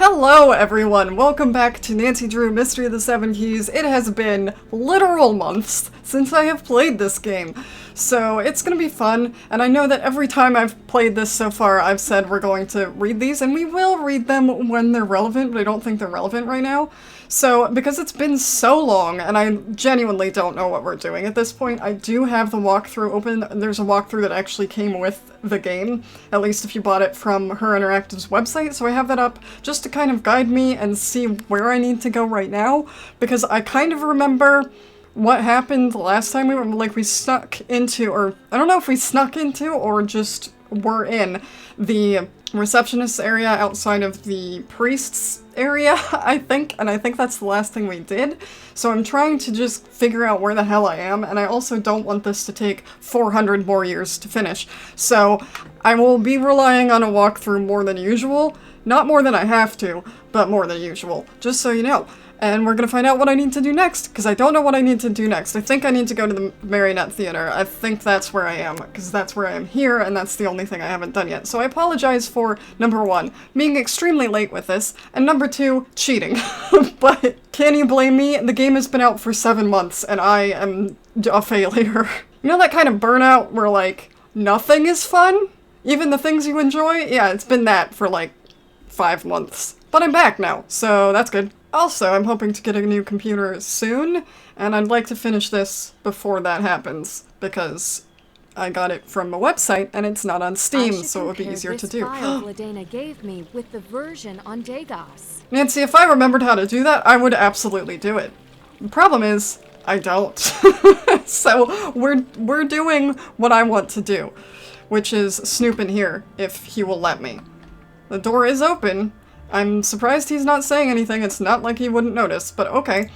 Hello everyone, welcome back to Nancy Drew Mystery of the Seven Keys. It has been literal months since I have played this game, so it's gonna be fun, and I know that every time I've played this so far I've said we're going to read these, and we will read them when they're relevant, but I don't think they're relevant right now. So, because it's been so long, and I genuinely don't know what we're doing at this point, I do have the walkthrough open. There's a walkthrough that actually came with the game, at least if you bought it from Her Interactive's website, so I have that up just to kind of guide me and see where I need to go right now, because I kind of remember what happened last time we snuck into, or I don't know if we snuck into or just were in the receptionist area outside of the priest's area, I think, and I think that's the last thing we did. So I'm trying to just figure out where the hell I am, and I also don't want this to take 400 more years to finish. So I will be relying on a walkthrough more than usual. Not more than I have to, but more than usual, just so you know. And we're gonna find out what I need to do next, because I don't know what I need to do next. I think I need to go to the Marionette Theater. I think that's where I am, because that's where I am here, and that's the only thing I haven't done yet. So I apologize for, number one, being extremely late with this, and number two, cheating. But can you blame me? The game has been out for 7 months, and I am a failure. You know that kind of burnout where, like, nothing is fun? Even the things you enjoy? Yeah, it's been that for, like, 5 months. But I'm back now, so that's good. Also, I'm hoping to get a new computer soon, and I'd like to finish this before that happens, because I got it from a website and it's not on Steam, so it would be easier to do. Ladena gave me with the version on Dagos. Nancy, if I remembered how to do that, I would absolutely do it. The problem is, I don't. So we're doing what I want to do, which is snoop in here, if he will let me. The door is open. I'm surprised he's not saying anything. It's not like he wouldn't notice, but okay.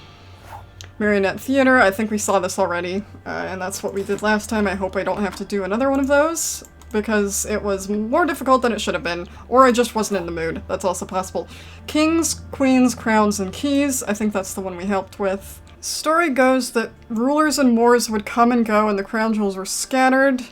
Marionette Theater, I think we saw this already, and that's what we did last time. I hope I don't have to do another one of those, because it was more difficult than it should have been, or I just wasn't in the mood. That's also possible. Kings, Queens, Crowns, and Keys, I think that's the one we helped with. Story goes that rulers and Moors would come and go, and the crown jewels were scattered.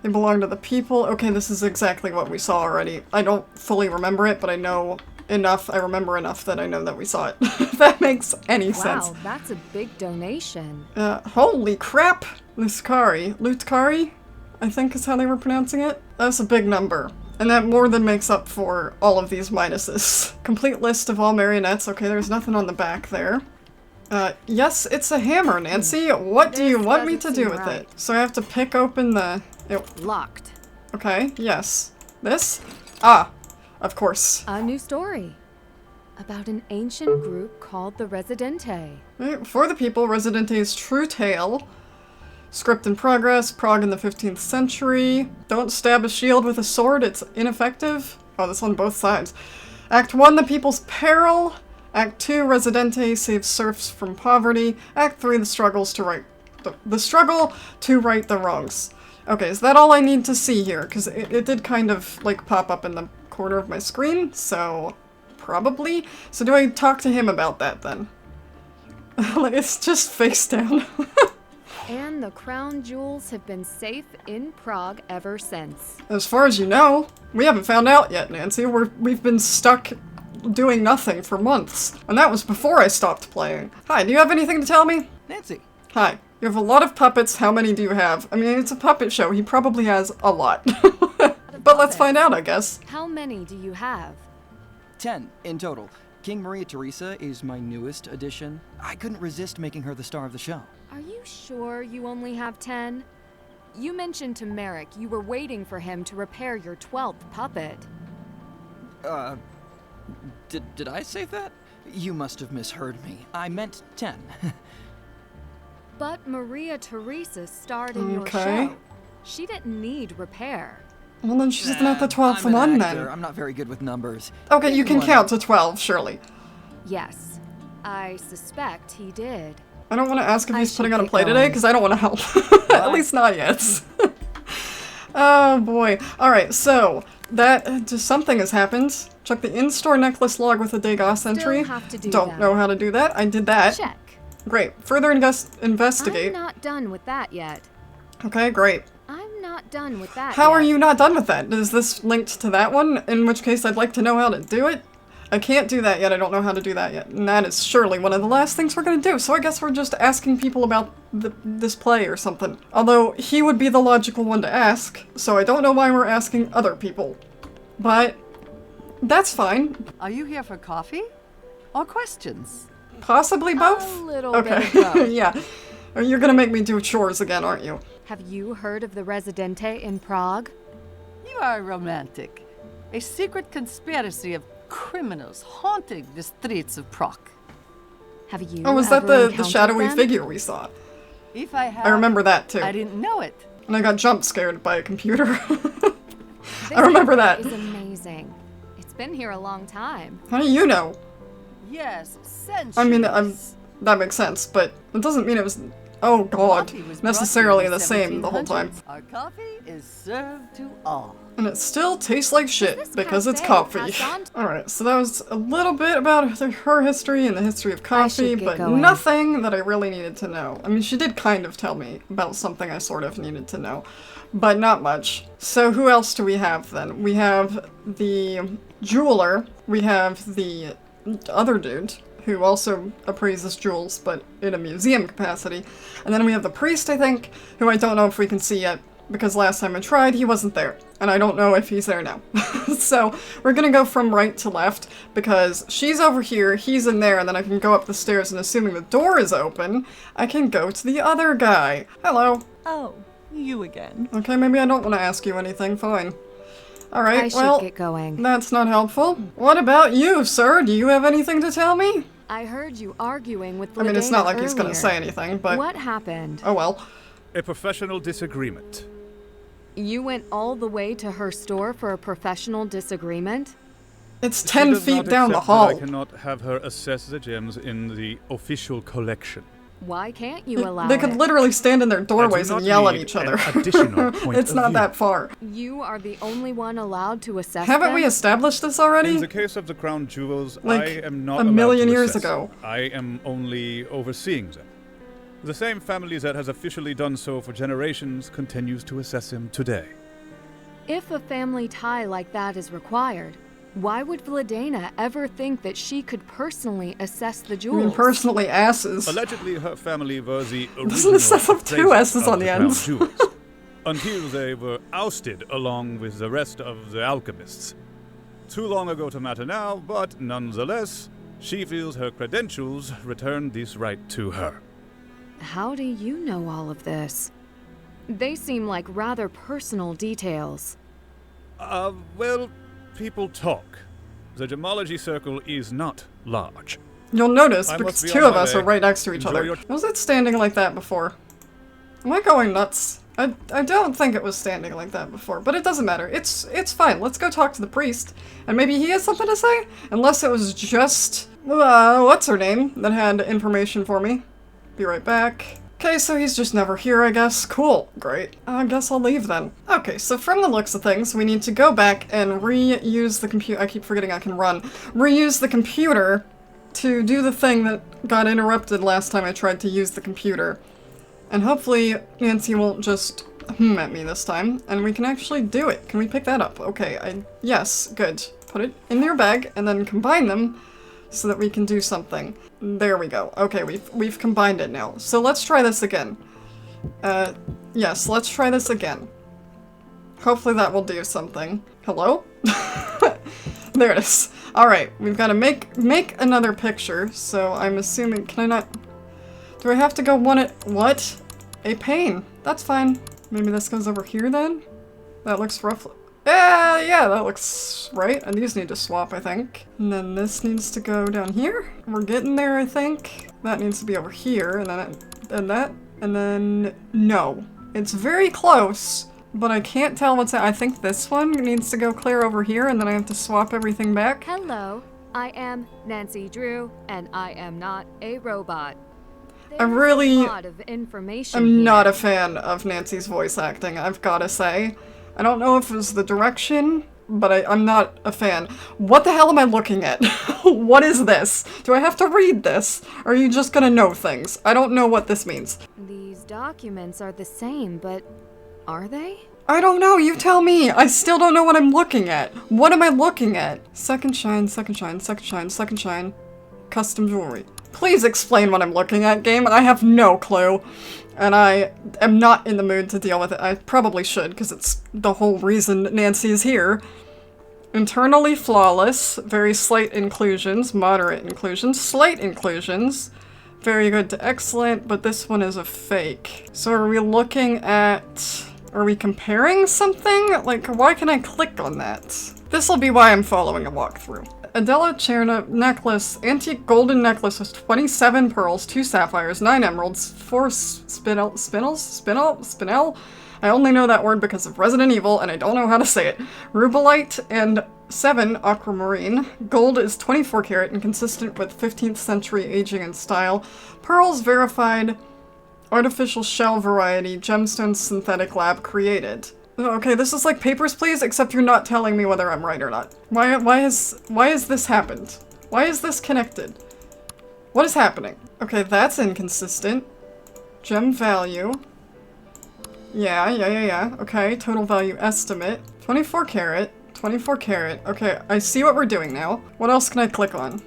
They belong to the people. Okay, this is exactly what we saw already. I don't fully remember it, but I know enough, I remember enough that I know that we saw it. If that makes any sense. Wow, that's a big donation. Holy crap! Lutkari, I think is how they were pronouncing it. That's a big number. And that more than makes up for all of these minuses. Complete list of all marionettes. Okay, there's nothing on the back there. Yes, it's a hammer, Nancy. What do you want me to do with it? So I have to pick open the... Locked. Okay, yes. This? Ah, of course. A new story. About an ancient group called the Residente. For the people, Residente's true tale. Script in progress, Prague in the 15th century. Don't stab a shield with a sword, it's ineffective. Oh, that's on both sides. Act 1, the people's peril. Act 2, Residente saves serfs from poverty. Act 3, the struggle to right the wrongs. Okay, is that all I need to see here? Because it did kind of, like, pop up in the corner of my screen, so probably. So do I talk to him about that, then? It's just face down. And the crown jewels have been safe in Prague ever since. As far as you know, we haven't found out yet, Nancy. We've been stuck doing nothing for months. And that was before I stopped playing. Hi, do you have anything to tell me? Nancy. Hi. You have a lot of puppets. How many do you have? I mean, it's a puppet show. He probably has a lot. But let's find out, I guess. How many do you have? 10 in total. King Maria Theresa is my newest addition. I couldn't resist making her the star of the show. Are you sure you only have 10? You mentioned to Merrick you were waiting for him to repair your 12th puppet. Did I say that? You must have misheard me. I meant 10. But Maria Theresa starred in your show. She didn't need repair. Well, then she's not the 12th one, then. I'm not very good with numbers. Okay, you can count to 12, surely. Yes, I suspect he did. I don't want to ask if he's putting on a play today, because I don't want to help. At least not yet. Oh, boy. Alright, so, something has happened. Check the in-store necklace log with the Dagos entry. Don't know how to do that. I did that. Check. Great. Further investigate. I'm not done with that yet. Okay, great. I'm not done with that How yet. are you not done with that? Is this linked to that one? In which case, I'd like to know how to do it. I can't do that yet. I don't know how to do that yet. And that is surely one of the last things we're gonna do. So I guess we're just asking people about this play or something. Although he would be the logical one to ask, so I don't know why we're asking other people. But that's fine. Are you here for coffee or questions? Possibly both? A little Okay. bit of both. Yeah. You're gonna make me do chores again, aren't you? Have you heard of the Residente in Prague? You are romantic. A secret conspiracy of criminals haunting the streets of Prague. Have you Oh, was that ever the encountered shadowy them? figure we saw? If I had, I remember that too. I didn't know it. And I got jump scared by a computer. This I remember that. is amazing. It's been here a long time. How do you know? Yes, centuries. I mean, that makes sense, but it doesn't mean it was, oh god, Coffee was brought necessarily here in the same the whole time. 1700s. Our coffee is served to all. And it still tastes like shit This because it's cafe coffee. passed on- Alright, so that was a little bit about her history and the history of coffee, get but going. nothing that I really needed to know. I mean, she did kind of tell me about something I sort of needed to know, but not much. So who else do we have then? We have the jeweler, we have the other dude, who also appraises jewels, but in a museum capacity. And then we have the priest, I think, who I don't know if we can see yet, because last time I tried, he wasn't there. And I don't know if he's there now. So we're gonna go from right to left, because she's over here, he's in there, and then I can go up the stairs, and assuming the door is open, I can go to the other guy. Hello. Oh, you again. Okay, maybe I don't want to ask you anything, fine. I Alright, should well, get going. that's not helpful. What about you, sir? Do you have anything to tell me? I heard you arguing with I mean, it's not like he's gonna earlier. say anything, but... What happened? Oh well. A professional disagreement. You went all the way to her store for a professional disagreement? It's She 10 does feet not down the accept that hall. I cannot have her assess the gems in the official collection. Why can't you allow They could it? literally stand in their doorways I do and not yell at need each an other. additional point It's of not view. that far. You are the only one allowed to assess Haven't them? we established this In already? the case of the crown jewels, Like, I am not a allowed million to years assess. ago. I am only overseeing them. The same family that has officially done so for generations continues to assess him today. If a family tie like that is required, why would Vladena ever think that she could personally assess the I jewels? mean, personally, asses. Allegedly, her family were the Doesn't original it set up two appraisers S's of on the crown ends? jewels, until they were ousted along with the rest of the alchemists. Too long ago to matter now, but nonetheless, she feels her credentials return this right to her. How do you know all of this? They seem like rather personal details. Well, people talk. The gemology circle is not large. You'll notice, I because must be two on of my us way. are right next to each Enjoy other. your- Was it standing like that before? Am I going nuts? I don't think it was standing like that before, but it doesn't matter. It's fine. Let's go talk to the priest, and maybe he has something to say? Unless it was just, what's her name, that had information for me. Be right back. Okay, so he's just never here, I guess. Cool. Great. I guess I'll leave then. Okay, so from the looks of things, we need to go back and reuse the computer. I keep forgetting I can run. Reuse the computer to do the thing that got interrupted last time I tried to use the computer. And hopefully Nancy won't just at me this time, and we can actually do it. Can we pick that up? Okay, yes, good. Put it in your bag, and then combine them so that we can do something. There we go. Okay, we've combined it now. So let's try this again. Yes, let's try this again. Hopefully that will do something. Hello? There it is. Alright, we've got to make another picture, so I'm assuming, can I not... Do I have to go one at... What? A pane. That's fine. Maybe this goes over here then? That looks roughly... Yeah, that looks right. And these need to swap, I think. And then this needs to go down here. We're getting there, I think. That needs to be over here, and then no. It's very close, but I can't tell what's I think this one needs to go clear over here, and then I have to swap everything back. Hello, I am Nancy Drew, and I am not a robot. I really There's a lot of information I'm here. not a fan of Nancy's voice acting, I've gotta say. I don't know if it was the direction, but I'm not a fan. What the hell am I looking at? What is this? Do I have to read this? Or are you just gonna know things? I don't know what this means. These documents are the same, but are they? I don't know, you tell me. I still don't know what I'm looking at. What am I looking at? Second shine, second shine, second shine, second shine. Custom jewelry. Please explain what I'm looking at, game. I have no clue. And I am not in the mood to deal with it. I probably should, because it's the whole reason Nancy is here. Internally flawless, very slight inclusions, moderate inclusions, slight inclusions. Very good to excellent, but this one is a fake. So are we looking at... Are we comparing something? Like, why can I click on that? This'll be why I'm following a walkthrough. Adela Cherna necklace, antique golden necklace with 27 pearls, 2 sapphires, 9 emeralds, 4 spinel? I only know that word because of Resident Evil and I don't know how to say it. Rubellite and 7 aquamarine. Gold is 24 karat and consistent with 15th century aging and style. Pearls verified. Artificial shell variety, gemstone synthetic lab created. Okay, this is like Papers, Please, except you're not telling me whether I'm right or not. Why has this happened? Why is this connected? What is happening? Okay, that's inconsistent. Gem value. Yeah. Okay, total value estimate. 24 karat. 24 karat. Okay, I see what we're doing now. What else can I click on?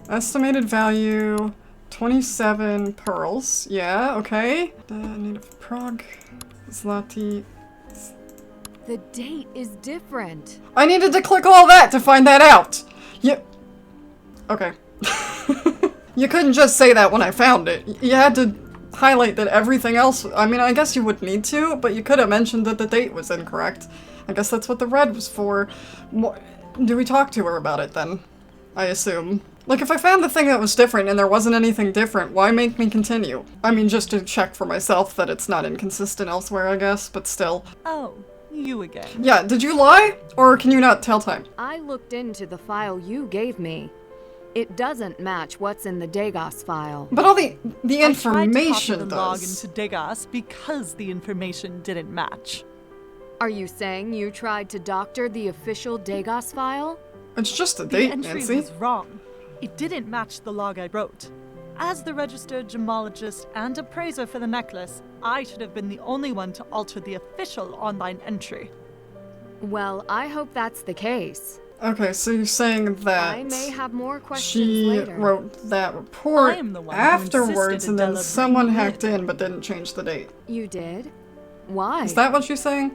Estimated value... 27 pearls. Yeah, okay. Native Prague. Zloty. The date is different. I needed to click all that to find that out! Okay. You couldn't just say that when I found it. You had to highlight that everything else... I mean, I guess you wouldn't need to, but you could have mentioned that the date was incorrect. I guess that's what the red was for. Do we talk to her about it then? I assume. Like, if I found the thing that was different and there wasn't anything different, why make me continue? I mean, just to check for myself that it's not inconsistent elsewhere, I guess, but still. Oh, you again. Yeah, did you lie? Or can you not tell time? I looked into the file you gave me. It doesn't match what's in the Degas file. But all the information I tried to copy the log does. into Degas because the information didn't match. Are you saying you tried to doctor the official Degas file? It's just a The date, entry Nancy. was wrong. It didn't match the log I wrote. As the registered gemologist and appraiser for the necklace, I should have been the only one to alter the official online entry. Well, I hope that's the case. Okay, so you're saying that I may have more questions she later. wrote that report I am the one who afterwards insisted and then Adela someone bring me hacked in but didn't change the date. You did? Why? Is that what you're saying?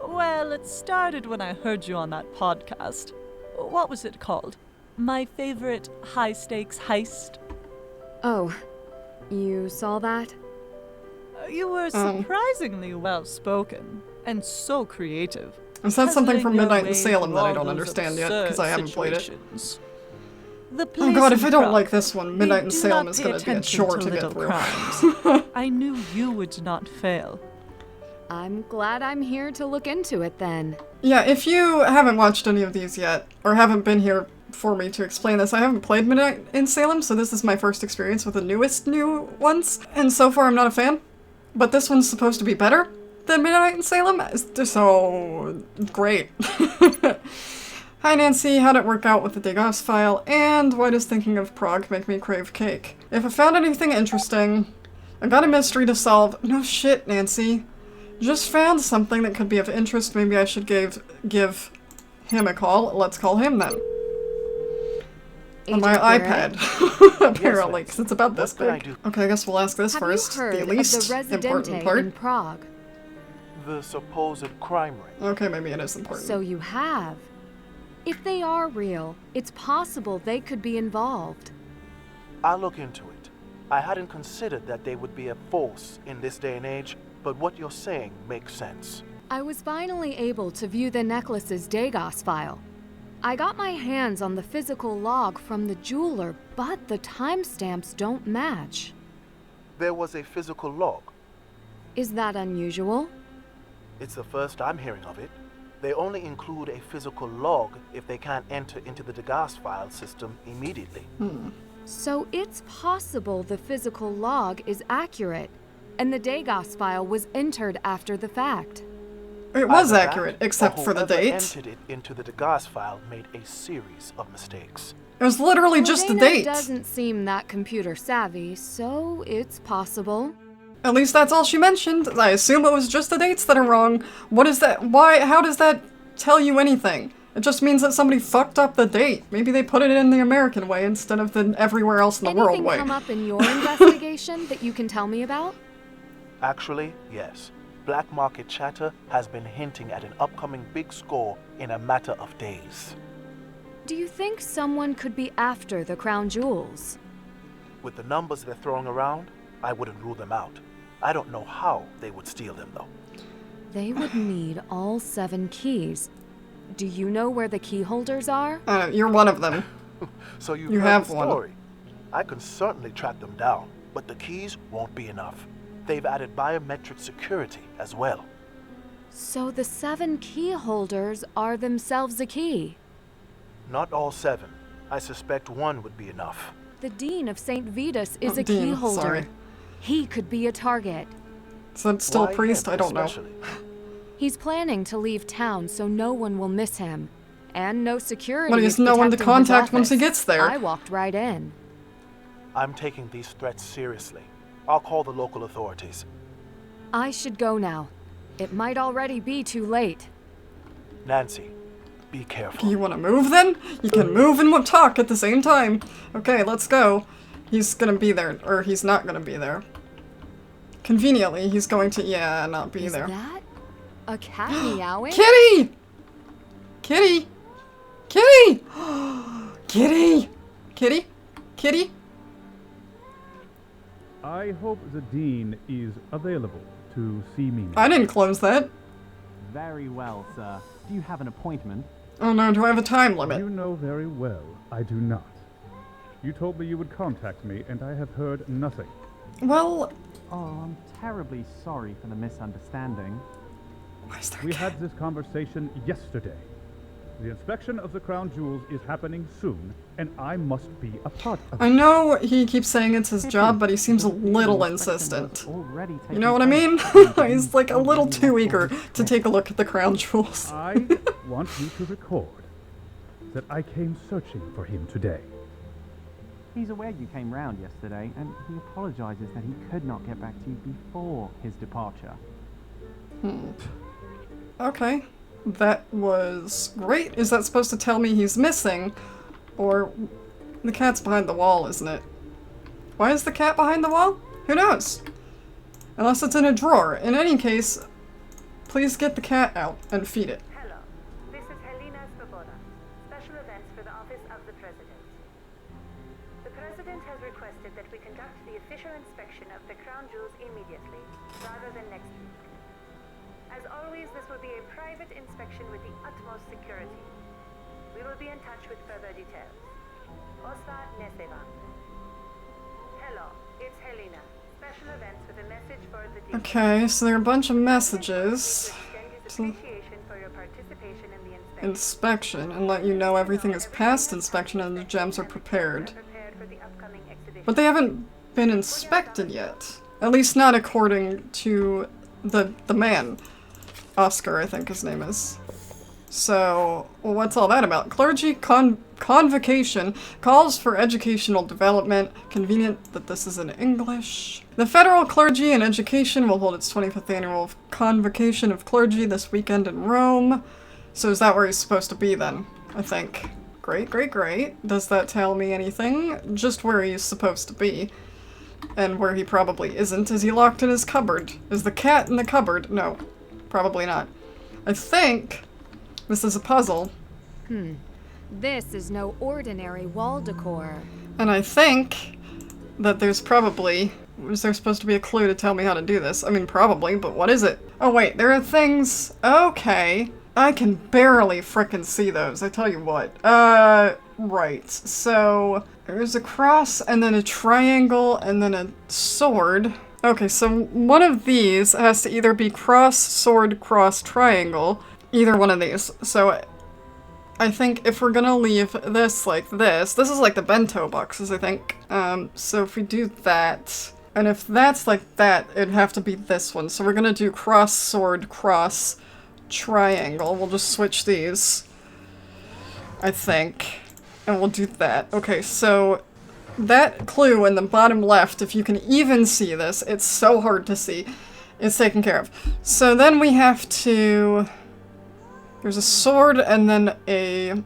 Well, it started when I heard you on that podcast. What was it called? My favorite high-stakes heist? Oh, you saw that? You were surprisingly well-spoken and so creative. Is that something puzzling from your Midnight in way Salem through that I all don't those understand yet, absurd because I haven't played it? situations. The Oh place god, if in I don't Prague, like this one, Midnight in they do Salem not is pay gonna be a attention chore to get little through. crimes. I knew you would not fail. I'm glad I'm here to look into it then. Yeah, if you haven't watched any of these yet, or haven't been here for me to explain this, I haven't played Midnight in Salem, so this is my first experience with the newest new ones, and so far I'm not a fan. But this one's supposed to be better than Midnight in Salem, so great. Hi Nancy, how'd it work out with the Degas file, and why does thinking of Prague make me crave cake? If I found anything interesting, I got a mystery to solve. No shit, Nancy. Just found something that could be of interest. Maybe I should give him a call. Let's call him then. On my Agent iPad, apparently, because it's about this What can I big. do? Okay, I guess we'll ask this Have first. you heard The of least the important Residente part. in Prague? The supposed crime ring. Okay, maybe it is important. So you have. If they are real, it's possible they could be involved. I'll look into it. I hadn't considered that they would be a force in this day and age, but what you're saying makes sense. I was finally able to view the necklace's Degas file. I got my hands on the physical log from the jeweler, but the timestamps don't match. There was a physical log. Is that unusual? It's the first I'm hearing of it. They only include a physical log if they can't enter into the Degas file system immediately. So it's possible the physical log is accurate, and the Degas file was entered after the fact. It was Either that, accurate, except or for the whoever date. entered it into the Degas file made a series of mistakes. It was literally just the Elena date. doesn't seem that computer savvy, so it's possible. At least that's all she mentioned. I assume it was just the dates that are wrong. What is that? Why? How does that tell you anything? It just means that somebody fucked up the date. Maybe they put it in the American way instead of the everywhere else in the world way. Anything come up in your investigation that you can tell me about? Actually, yes. Black market chatter has been hinting at an upcoming big score in a matter of days. Do you think someone could be after the crown jewels? With the numbers they're throwing around, I wouldn't rule them out. I don't know how they would steal them, though. They would need all 7 keys. Do you know where the key holders are? You're one of them. So You heard have the one. story. I can certainly track them down, but the keys won't be enough. They've added biometric security as well. So the 7 key holders are themselves a key. Not all 7. I suspect 1 would be enough. The Dean of St. Vitus is a Dean, key holder. sorry. He could be a target. Is that still Why a priest? him, I don't know. especially? He's planning to leave town so no one will miss him. And no security Well, he is has no one to protecting his contact once he office. gets there. I walked right in. I'm taking these threats seriously. I'll call the local authorities. I should go now. It might already be too late. Nancy, be careful. You want to move then? You can move and talk at the same time. Okay, let's go. He's gonna be there, or he's not gonna be there. Conveniently, he's going to, yeah, not be Is there. that a cat meowing? Kitty! Kitty! Kitty! Kitty! Kitty? Kitty? I hope the Dean is available to see me. I didn't close that. Very well, sir. Do you have an appointment? Oh no, do I have a time limit? You know very well I do not. You told me you would contact me, and I have heard nothing. Well, Oh, I'm terribly sorry for the misunderstanding. why is there a We cat? had this conversation yesterday. The inspection of the crown jewels is happening soon, and I must be a part of I it. know he keeps saying it's his job, but he seems a little insistent. You know what I mean? He's like a little too eager to take a look at the crown jewels. I want you to record that I came searching for him today. He's aware you came round yesterday, and he apologizes that he could not get back to you before his departure. Okay. That was great. Is that supposed to tell me he's missing? Or the cat's behind the wall, isn't it? Why is the cat behind the wall? Who knows? Unless it's in a drawer. In any case, please get the cat out and feed it. Hello, this is Helena Svoboda, Special Events for the Office of the President. The President has requested that we conduct the official inspection of the crown jewels immediately, rather than next week. As always, this will be a private inspection with the utmost security. We will be in touch with further details. Oskar Nesevan. Hello, it's Helena. Special Events with a message for the Dean. Okay, so there are a bunch of messages. Extend his So- appreciation for your participation in the inspection. Inspection, and let you know everything is past inspection and the gems are prepared. Prepared for the upcoming exhibition. But they haven't been inspected yet. At least not according to the man. Oskar, I think his name is. So, well, what's all that about? Clergy convocation calls for educational development. Convenient that this is in English. The Federal Clergy and Education will hold its 25th annual convocation of clergy this weekend in Rome. So is that where he's supposed to be then? I think. Great, great, great. Does that tell me anything? Just where he's supposed to be. And where he probably isn't. Is he locked in his cupboard? Is the cat in the cupboard? No. Probably not. I think this is a puzzle. This is no ordinary wall decor. And I think that there's probably... is there supposed to be a clue to tell me how to do this? I mean, probably, but what is it? Oh wait, there are things... Okay. I can barely frickin' see those, I tell you what. Right. So, there's a cross, and then a triangle, and then a sword. Okay, so one of these has to either be cross, sword, cross, triangle. Either one of these. So, I think if we're gonna leave this like this is like the bento boxes, I think. So if we do that, and if that's like that, it'd have to be this one. So we're gonna do cross, sword, cross, triangle. We'll just switch these, I think. And we'll do that. Okay, so that clue in the bottom left, if you can even see this, it's so hard to see, it's taken care of. So then we have to... There's a sword and then a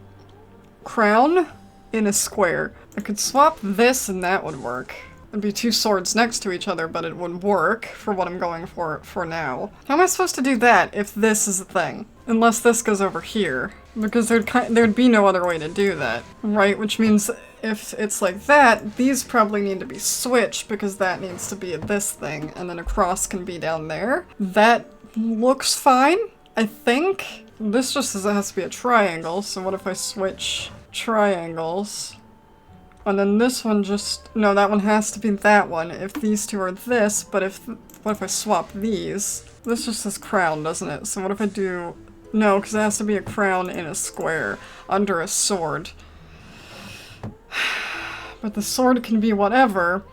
crown in a square. I could swap this and that would work. It'd be two swords next to each other, but it would work for what I'm going for now. How am I supposed to do that if this is a thing? Unless this goes over here. Because there'd be no other way to do that, right? Which means if it's like that, these probably need to be switched because that needs to be this thing, and then a cross can be down there. That looks fine, I think. This just says it has to be a triangle, so what if I switch triangles? And then this one just... No, that one has to be that one if these two are this, but what if I swap these? This just says crown, doesn't it? So what if I do... No, because it has to be a crown in a square under a sword. But the sword can be whatever,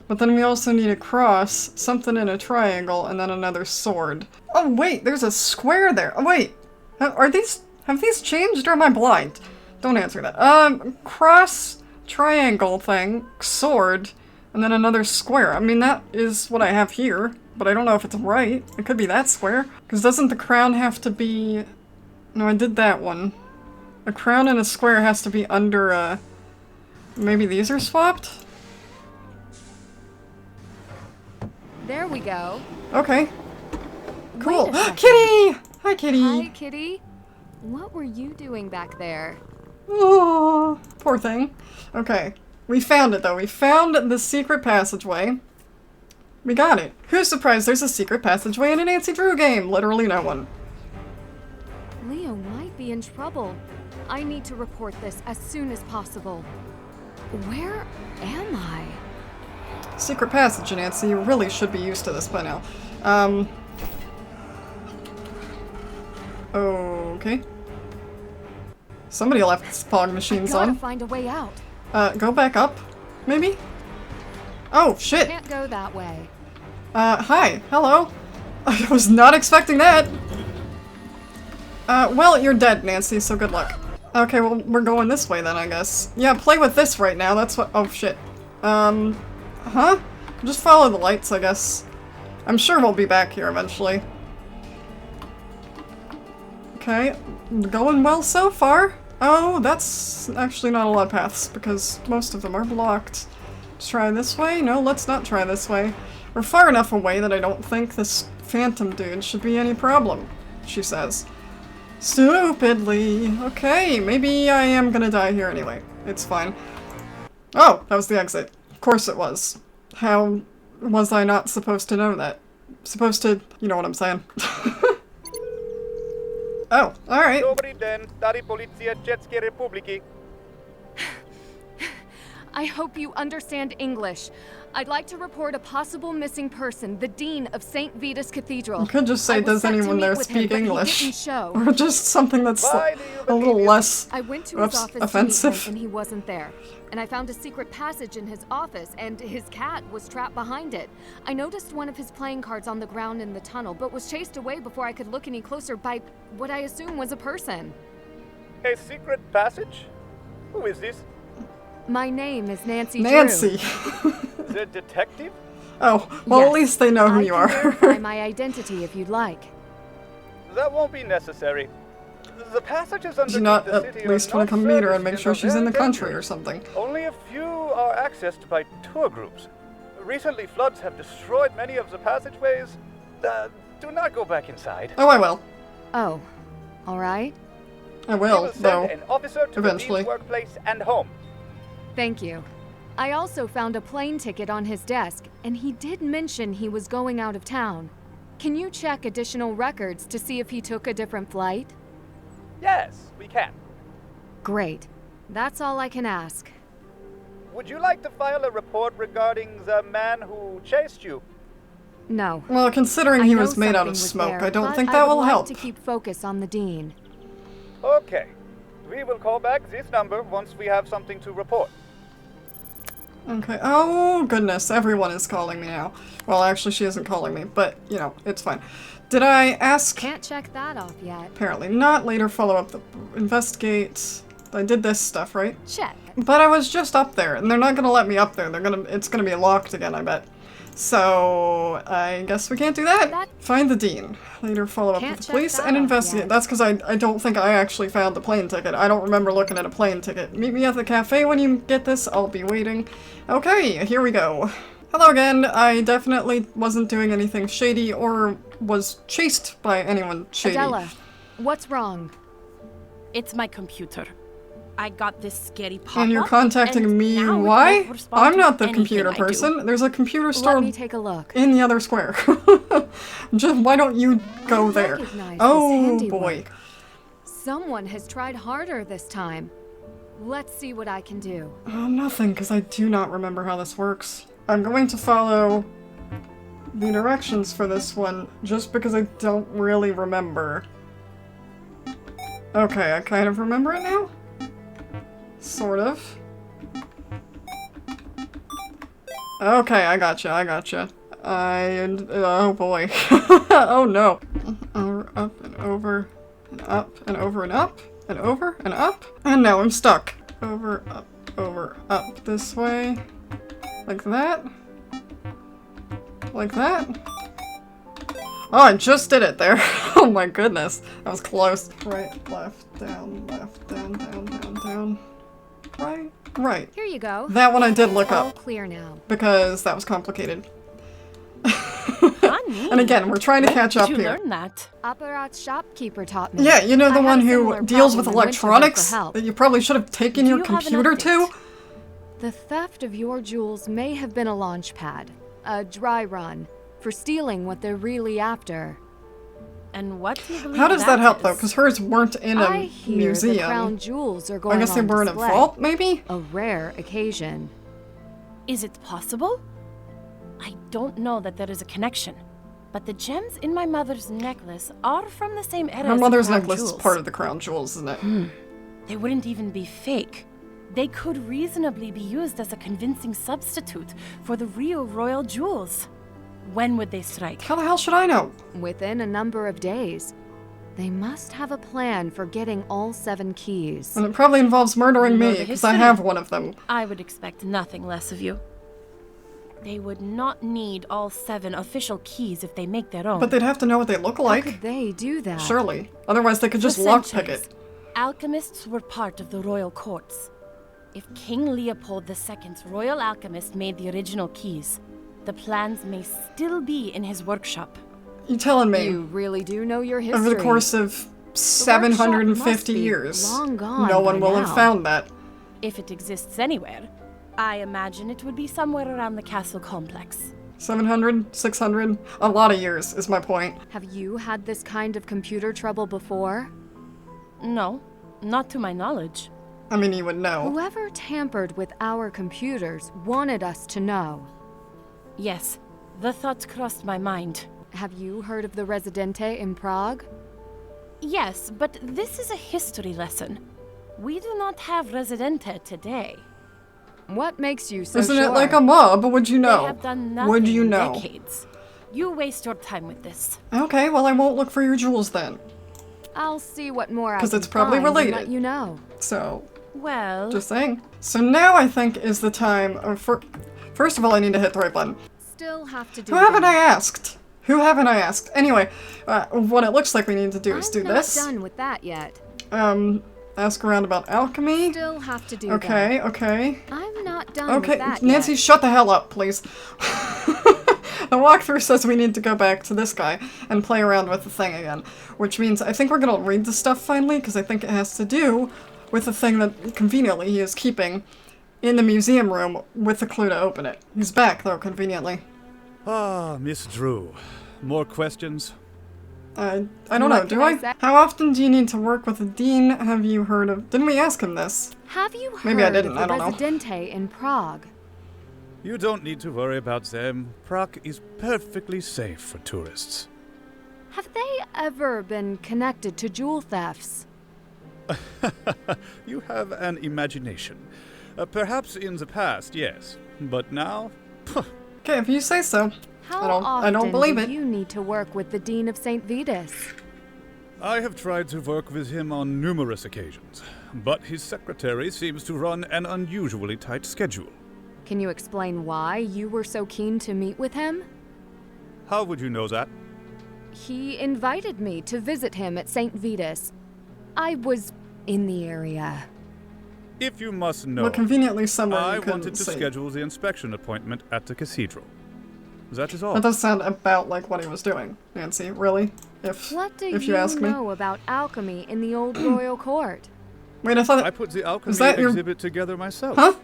but then we also need a cross, something in a triangle, and then another sword. Oh wait, there's a square there! Oh wait! Have these changed or am I blind? Don't answer that. Cross... triangle thing, sword, and then another square. I mean, that is what I have here, but I don't know if it's right. It could be that square. Because doesn't the crown have to be... No, I did that one. A crown and a square has to be under a... Maybe these are swapped? There we go. Okay. Cool. Wait a second. Kitty! Hi, Kitty! Hi, Kitty. What were you doing back there? Oh, poor thing. Okay, we found it though. We found the secret passageway. We got it. Who's surprised there's a secret passageway in a Nancy Drew game? Literally no one. Leo might be in trouble. I need to report this as soon as possible. Where am I? Secret passage, Nancy. You really should be used to this by now. Okay. Somebody left the fog machines I gotta on. find a way out. Go back up, maybe? Oh, shit. Can't go that way. Hi. Hello. I was not expecting that. Well, you're dead, Nancy, so good luck. Okay, well, we're going this way then, I guess. Yeah, play with this right now, that's what- oh, shit. Huh? Just follow the lights, I guess. I'm sure we'll be back here eventually. Okay, going well so far. Oh, that's actually not a lot of paths, because most of them are blocked. Let's try this way? No, let's not try this way. We're far enough away that I don't think this phantom dude should be any problem, she says. Stupidly. Okay, maybe I am gonna die here anyway. It's fine. Oh, that was the exit. Of course it was. How was I not supposed to know that? Supposed to... you know what I'm saying. Oh, alright. Dobry den, tady policja Czechskiej Republiki. I hope you understand English. I'd like to report a possible missing person, the Dean of St. Vitus Cathedral. You could just say, does anyone there speak English? Or just something that's a little less I went to his office offensive. to meet him, and he wasn't there. And I found a secret passage in his office, and his cat was trapped behind it. I noticed one of his playing cards on the ground in the tunnel, but was chased away before I could look any closer by what I assume was a person. A secret passage? Who is this? My name is Nancy Nancy. The detective? Oh, well, Yes, at least they know who you I are. can verify my identity if you'd like. That won't be necessary. The passages Do underneath you not the at city least are want to not come meet her and serviced make and sure are she's in the very country or dangerous. something? Only a few are accessed by tour groups. Recently, floods have destroyed many of the passageways. Do not go back inside. Oh, I will. Oh, all right. I We will, send though. an officer to eventually. the Dean's workplace and home. Thank you. I also found a plane ticket on his desk, and he did mention he was going out of town. Can you check additional records to see if he took a different flight? Yes, we can. Great. That's all I can ask. Would you like to file a report regarding the man who chased you? No. Well, considering I he know was made out something of was smoke, there, I don't but think I that would will like help. to keep focus on the Dean. Okay. We will call back this number once we have something to report. Okay. Oh, goodness. Everyone is calling me now. Well, actually, she isn't calling me, but, you know, it's fine. Did I ask? Can't check that off yet. Apparently not. Later follow up the investigate. I did this stuff, right? Check. But I was just up there, and they're not gonna let me up there. It's gonna be locked again, I bet. So, I guess we can't do that. Find the dean. Later follow up with the police and investigate. That's because I don't think I actually found the plane ticket. I don't remember looking at a plane ticket. Meet me at the cafe when you get this. I'll be waiting. Okay, here we go. Hello again. I definitely wasn't doing anything shady or was chased by anyone shady. Adela, what's wrong? It's my computer. I got this scary pop-up. And you're contacting me, why? I'm not the computer person. There's a computer store Let me take a look. in the other square. Just, why don't you go there? Oh boy. Someone has tried harder this time. Let's see what I can do. Oh, nothing, because I do not remember how this works. I'm going to follow the directions for this one, just because I don't really remember. Okay, I kind of remember it now? Sort of. Okay, I gotcha. Oh boy. Oh no. Up and over, and up, and over, and up, and over, and up. And now I'm stuck. Over, up, this way. Like that. Like that. Oh, I just did it there. Oh my goodness. That was close. Right, left, down, down. Right. Here you go. That one I did look All up. clear now. Because that was complicated. And again, we're trying to catch up Did you here. learn that? Apparat's shopkeeper taught me. Yeah, you know the I one had a who similar deals with problem and went to her for electronics help. that you probably should have taken your Do you have an computer to? The theft of your jewels may have been a launch pad, a dry run, for stealing what they're really after. And what do you believe How does that help though? is? Because hers weren't in a I hear the crown museum. jewels are going I guess they on were in a display. vault, maybe? A rare occasion. Is it possible? I don't know that there is a connection, but the gems in my mother's necklace are from the same era Her as mother's the crown necklace is jewels. part of the crown jewels, isn't it? They wouldn't even be fake. They could reasonably be used as a convincing substitute for the real royal jewels. When would they strike? How the hell should I know? Within a number of days. They must have a plan for getting all 7 keys. And it probably involves murdering You know me, the because I history. have one of them. I would expect nothing less of you. They would not need all 7 official keys if they make their own. But they'd have to know what they look How like. could they do that? Surely. Otherwise they could just For lockpick centuries, it. alchemists were part of the royal courts. If King Leopold II's royal alchemist made the original keys, the plans may still be in his workshop. You telling me, You really do know your history. over the course of must 750 be years, long gone no one by will now. have found that. If it exists anywhere, I imagine it would be somewhere around the castle complex. 700, 600, a lot of years is my point. Have you had this kind of computer trouble before? No, not to my knowledge. I mean, you would know. Whoever tampered with our computers wanted us to know. Yes, the thought crossed my mind. Have you heard of the Residente in Prague? Yes, but this is a history lesson. We do not have Residente today. What makes you so Isn't sure? it like a mob? Would you They know? have done nothing Would you in know? decades. You waste your time with this. Okay, well I won't look for your jewels then. I'll see what more I 'Cause can it's probably find and related. let you know. So, Well, just saying. So now I think is the time for... First of all, I need to hit the right button. Still have to do Who haven't that. I asked? Who haven't I asked? Anyway, what it looks like we need to do is do I'm not this. done with that yet. Ask around about alchemy. Still have to do Okay, that. okay. I'm not done Okay, with that Nancy, yet. shut the hell up, please. The walkthrough says we need to go back to this guy and play around with the thing again. Which means I think we're gonna read the stuff finally, because I think it has to do with the thing that, conveniently, he is keeping in the museum room with the clue to open it. He's back, though, conveniently. Ah, Miss Drew. More questions? I don't know, What do can I I? say? How often do you need to work with a dean? Have you heard of... Didn't we ask him this? Have you heard Maybe I didn't, of I the don't know. Residente in Prague? You don't need to worry about them. Prague is perfectly safe for tourists. Have they ever been connected to jewel thefts? You have an imagination. Perhaps in the past, yes. But now? Okay, if you say so. How I don't often believe do it. you need to work with the Dean of St. Vitus? I have tried to work with him on numerous occasions, but his secretary seems to run an unusually tight schedule. Can you explain why you were so keen to meet with him? How would you know that? He invited me to visit him at St. Vitus. I was in the area. If you must know, Well, conveniently somewhere I you couldn't wanted to see. schedule the inspection appointment at the cathedral. That is all. That does sound about like what he was doing, Nancy. Really? What do If you you ask me. know about alchemy in the old royal court? Wait, I thought I put the alchemy is that your- exhibit together myself. Huh?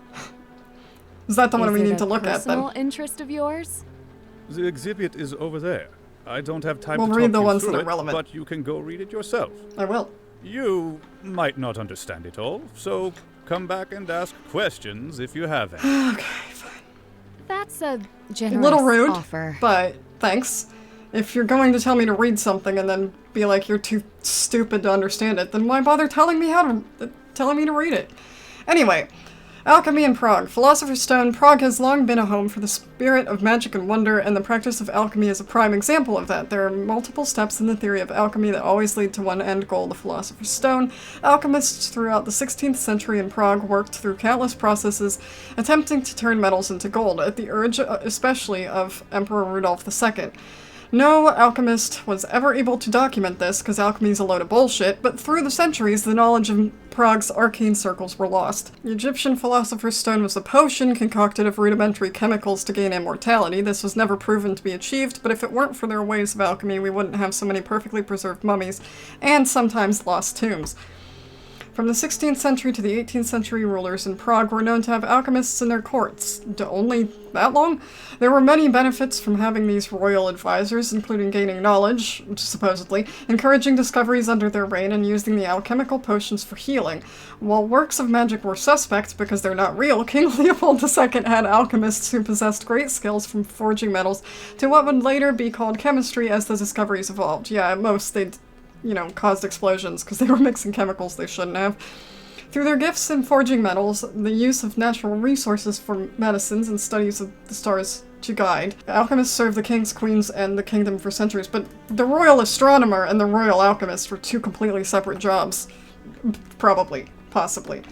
Is that the one Is we it need a to look at then? personal interest of yours? The exhibit is over there. I don't have time We'll to read talk the you ones through that are it, relevant. but you can go read it yourself. I will. You might not understand it all, so come back and ask questions if you have any. Okay, fine. That's a A generous little rude, offer. but thanks. If you're going to tell me to read something and then be like you're too stupid to understand it, then why bother telling me to read it? Anyway, alchemy in Prague. Philosopher's Stone. Prague has long been a home for the spirit of magic and wonder, and the practice of alchemy is a prime example of that. There are multiple steps in the theory of alchemy that always lead to one end goal, the Philosopher's Stone. Alchemists throughout the 16th century in Prague worked through countless processes, attempting to turn metals into gold, at the urge especially of Emperor Rudolf II. No alchemist was ever able to document this, because alchemy is a load of bullshit, but through the centuries, the knowledge of Prague's arcane circles were lost. The Egyptian Philosopher's Stone was a potion concocted of rudimentary chemicals to gain immortality. This was never proven to be achieved, but if it weren't for their ways of alchemy, we wouldn't have so many perfectly preserved mummies, and sometimes lost tombs. From the 16th century to the 18th century, rulers in Prague were known to have alchemists in their courts. Only that long? There were many benefits from having these royal advisors, including gaining knowledge, supposedly, encouraging discoveries under their reign, and using the alchemical potions for healing. While works of magic were suspect because they're not real, King Leopold II had alchemists who possessed great skills from forging metals to what would later be called chemistry as the discoveries evolved. Yeah, at most they'd caused explosions because they were mixing chemicals they shouldn't have. Through their gifts in forging metals, the use of natural resources for medicines, and studies of the stars to guide, alchemists served the kings, queens, and the kingdom for centuries, but the royal astronomer and the royal alchemist were two completely separate jobs. Probably. Possibly.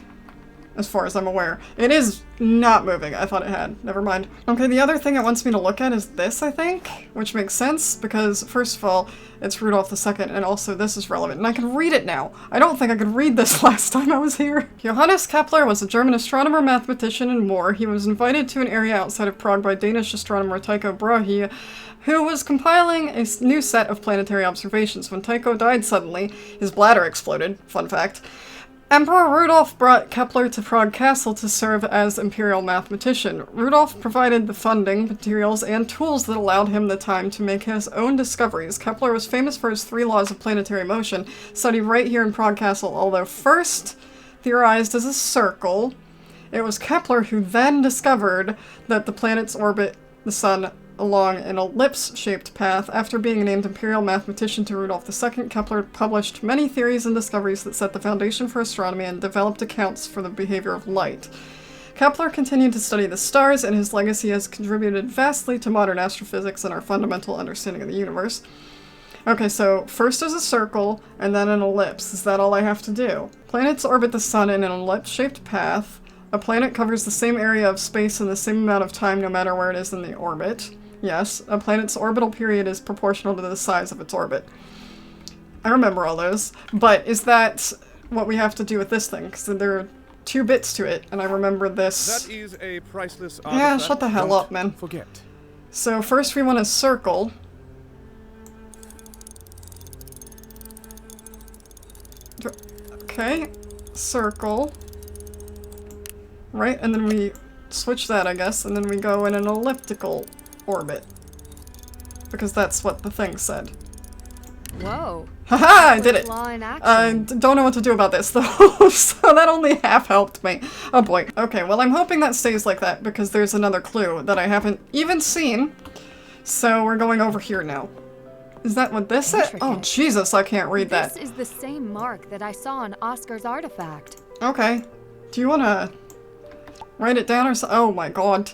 As far as I'm aware. It is not moving. I thought it had. Never mind. Okay, the other thing it wants me to look at is this, I think, which makes sense, because, first of all, it's Rudolf II, and also this is relevant, and I can read it now. I don't think I could read this last time I was here. Johannes Kepler was a German astronomer, mathematician, and more. He was invited to an area outside of Prague by Danish astronomer Tycho Brahe, who was compiling a new set of planetary observations. When Tycho died suddenly, his bladder exploded, fun fact, Emperor Rudolf brought Kepler to Prague Castle to serve as imperial mathematician. Rudolf provided the funding, materials, and tools that allowed him the time to make his own discoveries. Kepler was famous for his 3 laws of planetary motion, studied right here in Prague Castle, although first theorized as a circle. It was Kepler who then discovered that the planets orbit the sun along an ellipse-shaped path. After being named imperial mathematician to Rudolf II, Kepler published many theories and discoveries that set the foundation for astronomy and developed accounts for the behavior of light. Kepler continued to study the stars, and his legacy has contributed vastly to modern astrophysics and our fundamental understanding of the universe. Okay, so first is a circle, and then an ellipse. Is that all I have to do? Planets orbit the sun in an ellipse-shaped path. A planet covers the same area of space in the same amount of time no matter where it is in the orbit. Yes, a planet's orbital period is proportional to the size of its orbit. I remember all those, but is that what we have to do with this thing? Because there are 2 bits to it, and I remember this. That is a priceless artifact. Yeah, shut the hell Don't up, man. Forget. So first we want a circle. Okay, circle. Right, and then we switch that, I guess, and then we go in an elliptical orbit. Because that's what the thing said. Whoa. Haha, I did it! Law in action. I don't know what to do about this, though, so that only half helped me. Oh boy. Okay, well I'm hoping that stays like that, because there's another clue that I haven't even seen. So we're going over here now. Is that what this is? Oh, Jesus, I can't read that. This is the same mark that I saw on Oscar's artifact. Okay. Do you want to write it down or so? Oh my god.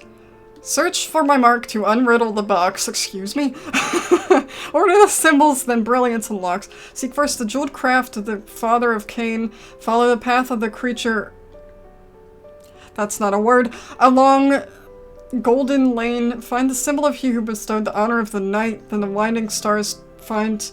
Search for my mark to unriddle the box. Excuse me? Order the symbols, then brilliance unlocks. Seek first the jeweled craft of the father of Cain. Follow the path of the creature... That's not a word. Along Golden Lane, find the symbol of he who bestowed the honor of the night. Then the winding stars find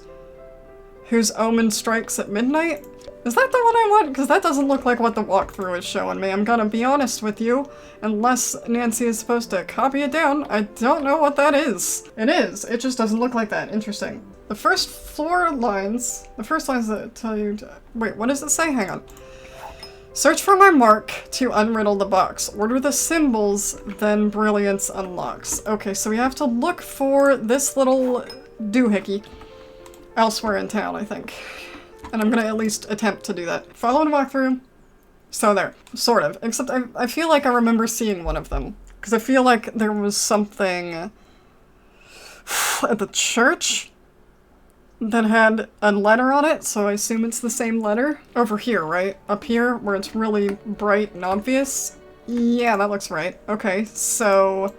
whose omen strikes at midnight. Is that the one I want? Because that doesn't look like what the walkthrough is showing me. I'm gonna be honest with you. Unless Nancy is supposed to copy it down, I don't know what that is. It is. It just doesn't look like that. Interesting. The first 4 lines... The first lines that tell you to... Wait, what does it say? Hang on. Search for my mark to unriddle the box. Order the symbols, then brilliance unlocks. Okay, so we have to look for this little doohickey elsewhere in town, I think. And I'm gonna at least attempt to do that. Follow and walk through. So there. Sort of. Except I feel like I remember seeing one of them. Because I feel like there was something at the church that had a letter on it, so I assume it's the same letter. Over here, right? Up here, where it's really bright and obvious? Yeah, that looks right. Okay, so...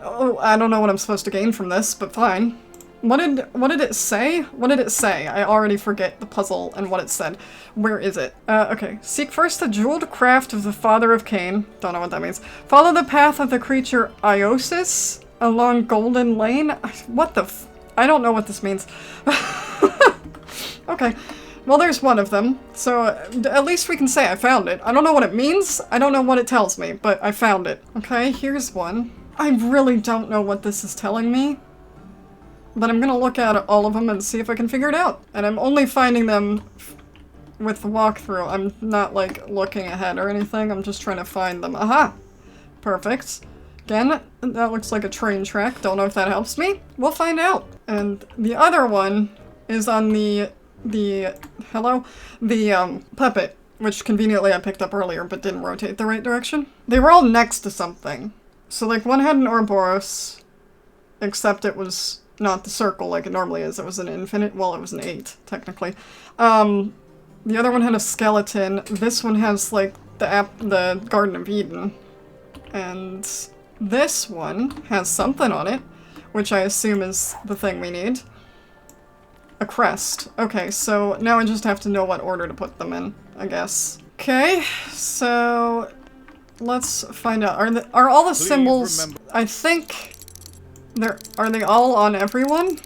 Oh, I don't know what I'm supposed to gain from this, but fine. What did it say? What did it say? I already forget the puzzle and what it said. Where is it? Okay. Seek first the jeweled craft of the father of Cain. Don't know what that means. Follow the path of the creature Iosis along Golden Lane. What the f- I don't know what this means. Okay. Well, there's one of them. So at least we can say I found it. I don't know what it means. I don't know what it tells me, but I found it. Okay, here's one. I really don't know what this is telling me. But I'm gonna look at all of them and see if I can figure it out. And I'm only finding them with the walkthrough. I'm not, like, looking ahead or anything. I'm just trying to find them. Aha! Perfect. Again, that looks like a train track. Don't know if that helps me. We'll find out. And the other one is on the puppet, which conveniently I picked up earlier but didn't rotate the right direction. They were all next to something. So, like, one had an Ouroboros, except it was not the circle like it normally is. It was an infinite. Well, it was an 8, technically. The other one had a skeleton. This one has, like, the Garden of Eden. And this one has something on it, which I assume is the thing we need. A crest. Okay, so now I just have to know what order to put them in, I guess. Okay, so let's find out. Are all the symbols... I think... Are they all on everyone?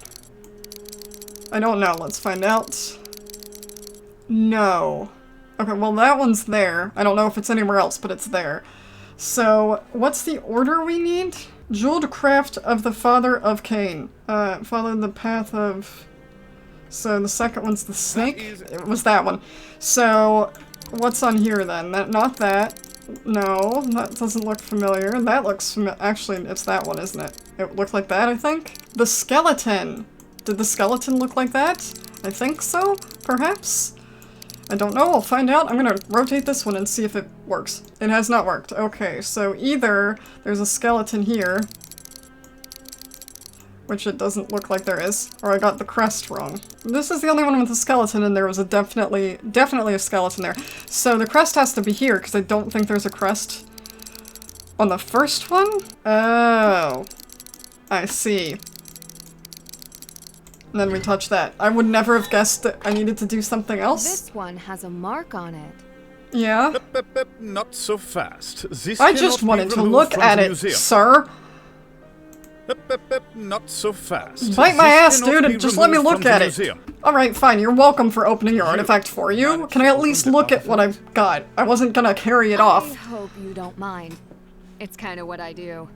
I don't know. Let's find out. No. Okay, well that one's there. I don't know if it's anywhere else, but it's there. So, what's the order we need? Jeweled craft of the father of Cain. Follow the path of... So the second one's the snake? It was that one. So, what's on here then? Not that. No, that doesn't look familiar. That looks actually, it's that one, isn't it? It looked like that, I think? The skeleton! Did the skeleton look like that? I think so, perhaps? I don't know, I'll find out. I'm gonna rotate this one and see if it works. It has not worked. Okay, so either there's a skeleton here, which it doesn't look like there is, or I got the crest wrong. This is the only one with a skeleton, and there was a definitely a skeleton there. So the crest has to be here, because I don't think there's a crest on the first one? Oh. I see. And then we touch that. I would never have guessed that I needed to do something else. This one has a mark on it. Yeah? Not so fast. This I just wanted to look at it, sir. Not so fast. Bite my ass, dude, just let me look at it. Alright, fine, you're welcome for opening your artifact for you. Can I at least look at what I've got? I wasn't gonna carry it off. I hope you don't mind. It's kind of what I do.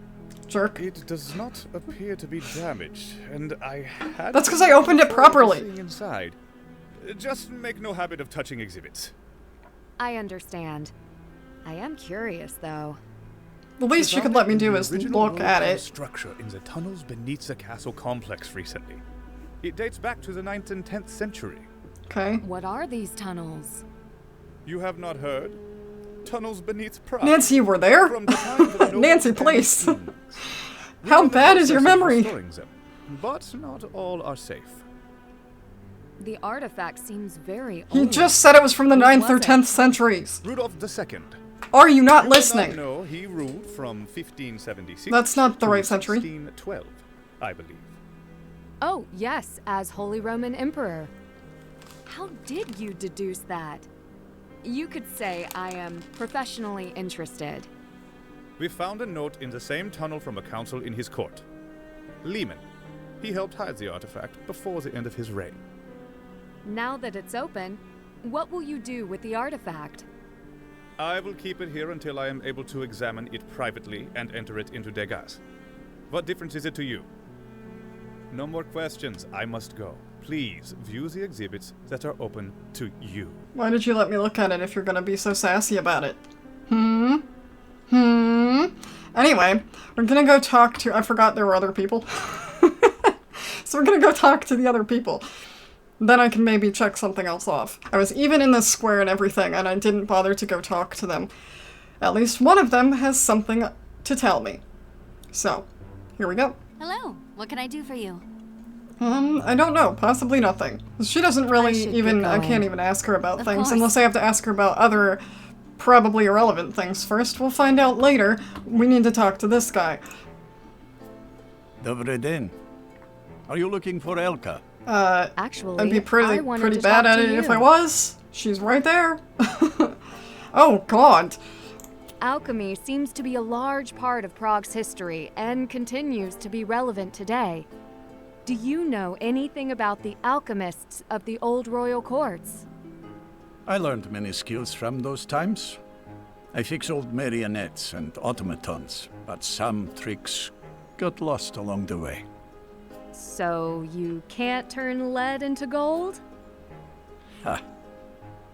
Jerk. It does not appear to be damaged, and I had... That's because I opened it properly. Inside. Just make no habit of touching exhibits. I understand. I am curious, though. The least you could let me do is look at it. Structure in the tunnels beneath the castle complex recently. It dates back to the 9th and 10th century. Okay. What are these tunnels? You have not heard? Tunnels beneath Prague. Nancy, you were there? Nancy, please. How bad is your memory? But not all are safe. The artifact seems very old. He just said it was from the 9th or 10th centuries. Rudolph II. Are you not You do listening? not know he ruled from 1576. That's not the to right century. 1612, I believe. Oh, yes, as Holy Roman Emperor. How did you deduce that? You could say I am professionally interested. We found a note in the same tunnel from a council in his court. Lehman. He helped hide the artifact before the end of his reign. Now that it's open, what will you do with the artifact? I will keep it here until I am able to examine it privately and enter it into Degas. What difference is it to you? No more questions. I must go. Please view the exhibits that are open to you. Why did you let me look at it if you're gonna be so sassy about it? Anyway, we're gonna go talk to... I forgot there were other people. So we're gonna go talk to the other people. Then I can maybe check something else off. I was even in the square and everything, and I didn't bother to go talk to them. At least one of them has something to tell me. So, here we go. Hello, what can I do for you? I don't know. Possibly nothing. She doesn't really even... I can't even ask her about things unless I have to ask her about other probably irrelevant things first. We'll find out later. We need to talk to this guy. Dobry den. Are you looking for Elka? Actually, I'd be pretty bad at it if I was. She's right there. Oh, God. Alchemy seems to be a large part of Prague's history and continues to be relevant today. Do you know anything about the alchemists of the old royal courts? I learned many skills from those times. I fixed old marionettes and automatons, but some tricks got lost along the way. So you can't turn lead into gold? Ha.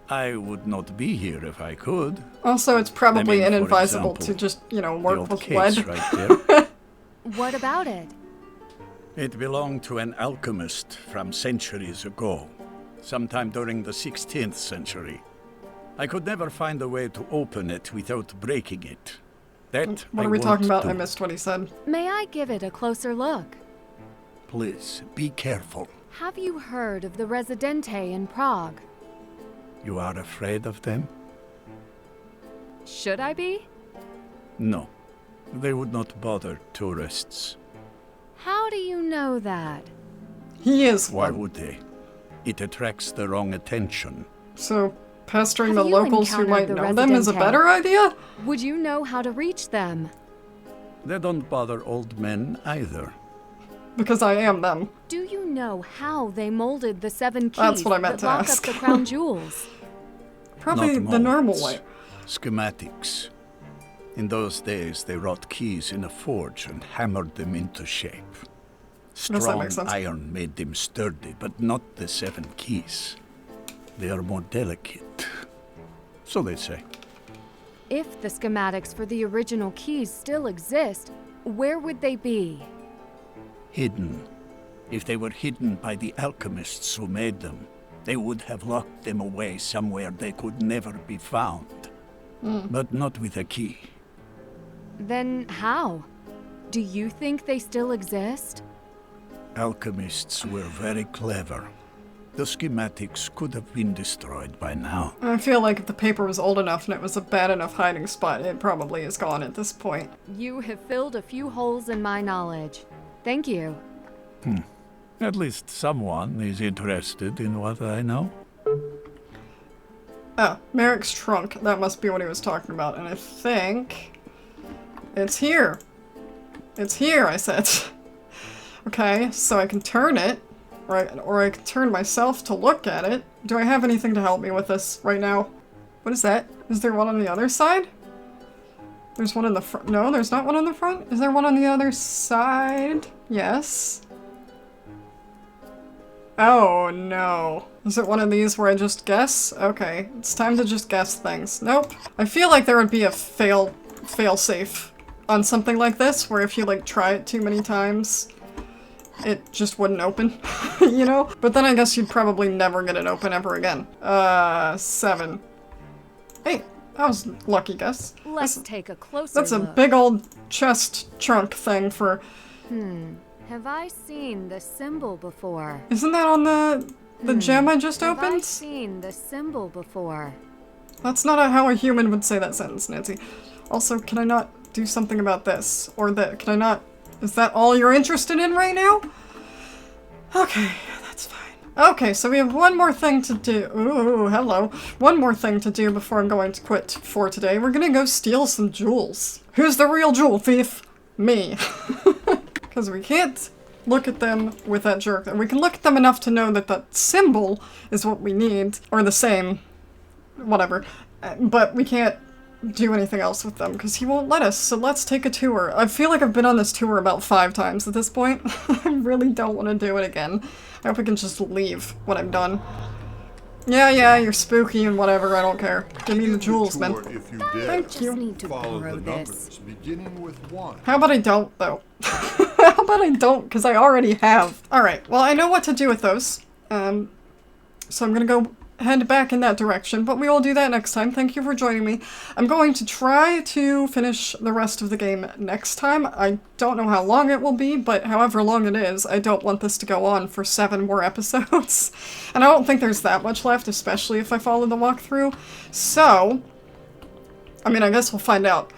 I would not be here if I could. Also, it's probably I mean, for inadvisable example, to just, you know, the work old with case lead. right there. What about it? It belonged to an alchemist from centuries ago, sometime during the 16th century. I could never find a way to open it without breaking it. That What I are we talking won't about? I do. missed what he said. May I give it a closer look? Please, be careful. Have you heard of the Residente in Prague? You are afraid of them? Should I be? No. They would not bother tourists. How do you know that? He is Why one. would they? It attracts the wrong attention. So, pestering Have the you locals who might encountered the know them is a Residente? better idea? Would you know how to reach them? They don't bother old men either. Because I am them. Do you know how they molded the 7 keys That's what I meant that to lock ask. up the crown jewels? Probably Not the normal molds. way. Schematics. In those days, they wrought keys in a forge and hammered them into shape. that Strong make sense? iron made them sturdy, but not the 7 keys. They are more delicate. So they say. If the schematics for the original keys still exist, where would they be? Hidden. If they were hidden by the alchemists who made them, they would have locked them away somewhere they could never be found. But not with a key. Then how? Do you think they still exist? Alchemists were very clever. The schematics could have been destroyed by now. I feel like if the paper was old enough and it was a bad enough hiding spot, it probably is gone at this point. You have filled a few holes in my knowledge. Thank you. At least someone is interested in what I know. Oh, Merrick's trunk. That must be what he was talking about. And I think... it's here. It's here, I said. Okay, so I can turn it. Or I can turn myself to look at it. Do I have anything to help me with this right now? What is that? Is there one on the other side? There's one in the front. No, there's not one on the front. Is there one on the other side? Yes. Oh, no. Is it one of these where I just guess? Okay, it's time to just guess things. Nope. I feel like there would be a fail-safe on something like this, where if you, like, try it too many times, it just wouldn't open, you know? But then I guess you'd probably never get it open ever again. 7. Hey, that was a lucky guess. Let's take a closer That's a look. big old chest trunk thing for... Have I seen the symbol before? Isn't that on the gem I just Have I opened? seen the symbol before? That's not how a human would say that sentence, Nancy. Also, can I not do something about this? Or that, can I not, is that all you're interested in right now? Okay, that's fine. Okay, so we have one more thing to do. Ooh, hello. One more thing to do before I'm going to quit for today. We're gonna go steal some jewels. Who's the real jewel thief? Me. Because we can't look at them with that jerk. We can look at them enough to know that that symbol is what we need. Or the same. Whatever. But we can't do anything else with them because he won't let us, so let's take a tour. I feel like I've been on this tour about 5 times at this point. I really don't want to do it again. I hope I can just leave when I'm done. Yeah, you're spooky and whatever, I don't care. Give me the jewels, man. Thank you. Need to borrow this. Beginning with 1. How about I don't, though? How about I don't, because I already have. Alright, well I know what to do with those. So I'm gonna go head back in that direction, but we will do that next time. Thank you for joining me. I'm going to try to finish the rest of the game next time. I don't know how long it will be, but however long it is, I don't want this to go on for 7 more episodes. And I don't think there's that much left, especially if I follow the walkthrough. So, I mean, I guess we'll find out.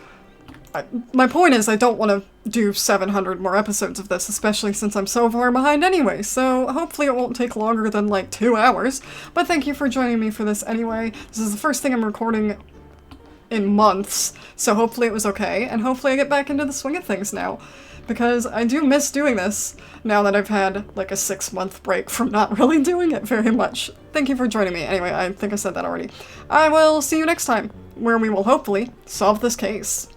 My point is, I don't want to do 700 more episodes of this, especially since I'm so far behind anyway, so hopefully it won't take longer than like 2 hours. But thank you for joining me for this anyway. This is the first thing I'm recording in months, so hopefully it was okay, and hopefully I get back into the swing of things now. Because I do miss doing this, now that I've had like a 6-month break from not really doing it very much. Thank you for joining me. Anyway, I think I said that already. I will see you next time, where we will hopefully solve this case.